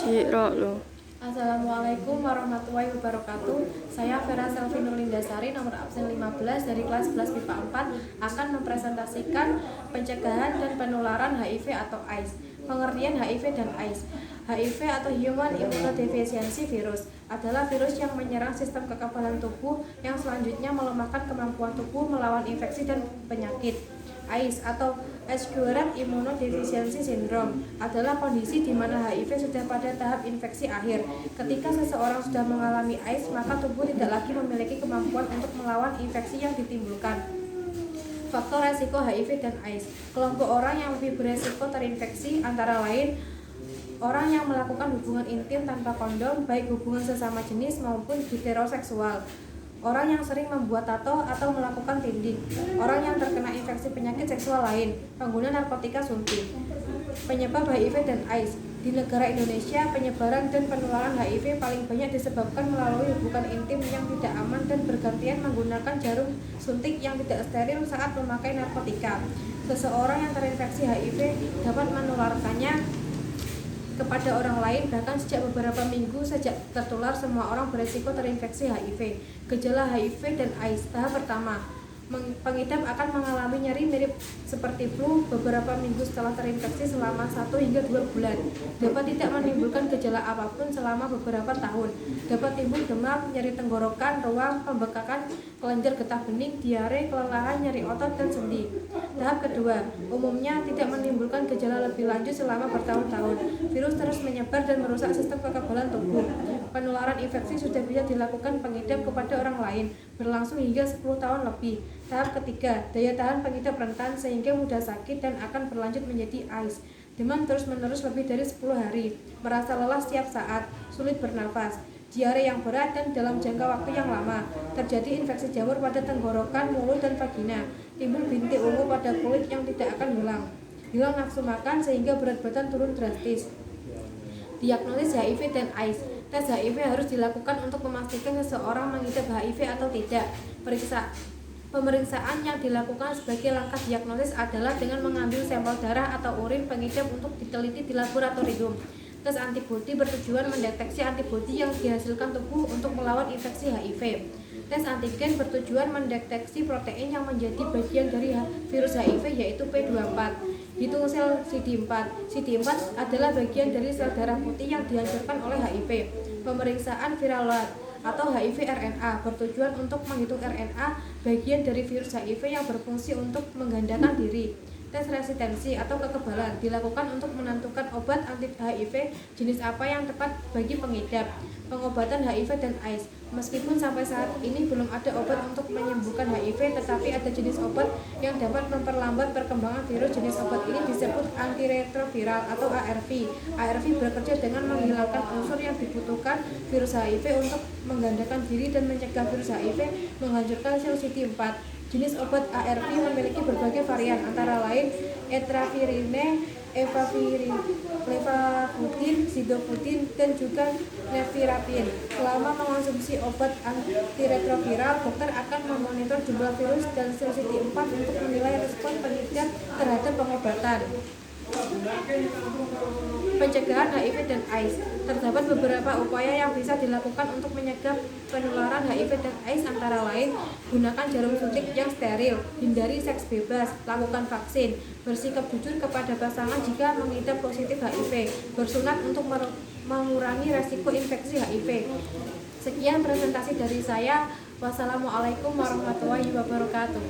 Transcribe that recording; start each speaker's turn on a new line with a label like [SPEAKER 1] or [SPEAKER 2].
[SPEAKER 1] Ciro.
[SPEAKER 2] Assalamualaikum warahmatullahi wabarakatuh. Saya Vera Selvi Nurlindasari, nomor absen 15 dari kelas 11 MIPA 4 akan mempresentasikan pencegahan dan penularan HIV atau AIDS. Pengertian HIV dan AIDS. HIV atau Human Immunodeficiency Virus adalah virus yang menyerang sistem kekebalan tubuh yang selanjutnya melemahkan kemampuan tubuh melawan infeksi dan penyakit. AIDS atau Acquired Immunodeficiency Syndrome adalah kondisi di mana HIV sudah pada tahap infeksi akhir. Ketika seseorang sudah mengalami AIDS, maka tubuh tidak lagi memiliki kemampuan untuk melawan infeksi yang ditimbulkan. Faktor resiko HIV dan AIDS. Kelompok orang yang lebih beresiko terinfeksi antara lain orang yang melakukan hubungan intim tanpa kondom, baik hubungan sesama jenis maupun heteroseksual, orang yang sering membuat tato atau melakukan tindik, orang yang terkena infeksi penyakit seksual lain, pengguna narkotika suntik. Penyebab HIV dan AIDS. Di negara Indonesia, penyebaran dan penularan HIV paling banyak disebabkan melalui hubungan intim yang tidak aman dan bergantian menggunakan jarum suntik yang tidak steril saat memakai narkotika. Seseorang yang terinfeksi HIV dapat menularkannya kepada orang lain bahkan sejak beberapa minggu sejak tertular. Semua orang beresiko terinfeksi HIV. Gejala HIV dan AIDS. Tahap pertama, pengidap akan mengalami nyeri mirip seperti flu beberapa minggu setelah terinfeksi selama 1 hingga 2 bulan. Dapat tidak menimbulkan gejala apapun selama beberapa tahun. Dapat timbul demam, nyeri tenggorokan, ruam, pembekakan, kelenjar getah bening, diare, kelelahan, nyeri otot, dan sendi. Tahap kedua, umumnya tidak menimbulkan gejala lebih lanjut selama bertahun-tahun. Virus terus menyebar dan merusak sistem kekebalan tubuh. Penularan infeksi sudah bisa dilakukan pengidap kepada orang lain, berlangsung hingga 10 tahun lebih. Tahap ketiga, daya tahan pengidap rentan sehingga mudah sakit dan akan berlanjut menjadi AIDS. Demam terus-menerus lebih dari 10 hari, merasa lelah setiap saat, sulit bernafas, diare yang berat dan dalam jangka waktu yang lama, terjadi infeksi jamur pada tenggorokan, mulut, dan vagina, timbul bintik ungu pada kulit yang tidak akan hilang nafsu makan sehingga berat badan turun drastis. Diagnosis HIV dan AIDS. Tes HIV harus dilakukan untuk memastikan seseorang mengidap HIV atau tidak. Pemeriksaan yang dilakukan sebagai langkah diagnosis adalah dengan mengambil sampel darah atau urin pengidap untuk diteliti di laboratorium. Tes antibodi bertujuan mendeteksi antibodi yang dihasilkan tubuh untuk melawan infeksi HIV. Tes antigen bertujuan mendeteksi protein yang menjadi bagian dari virus HIV yaitu P24. Hitung sel CD4. CD4 adalah bagian dari sel darah putih yang dihancurkan oleh HIV. Pemeriksaan viral load atau HIV RNA bertujuan untuk menghitung RNA bagian dari virus HIV yang berfungsi untuk menggandakan diri. Tes resistensi atau kekebalan dilakukan untuk menentukan obat anti-HIV jenis apa yang tepat bagi pengidap. Pengobatan HIV dan AIDS. Meskipun sampai saat ini belum ada obat untuk menyembuhkan HIV, tetapi ada jenis obat yang dapat memperlambat perkembangan virus. Jenis obat ini disebut antiretroviral atau ARV. ARV bekerja dengan menghilangkan unsur yang dibutuhkan virus HIV untuk menggandakan diri dan mencegah virus HIV menghancurkan sel CD4. Jenis obat ARV memiliki berbagai varian, antara lain etravirine, levafudin, sidofudin, dan juga nevirapin. Selama mengonsumsi obat antiretroviral, dokter akan memonitor jumlah virus dan sel CD4 untuk menilai respon pengidap terhadap pengobatan. Pencegahan HIV dan AIDS. Terdapat beberapa upaya yang bisa dilakukan untuk mencegah penularan HIV dan AIDS, antara lain gunakan jarum suntik yang steril, hindari seks bebas, lakukan vaksin, bersikap jujur kepada pasangan jika mengidap positif HIV, bersunat untuk mengurangi resiko infeksi HIV. Sekian presentasi dari saya. Wassalamualaikum warahmatullahi wabarakatuh.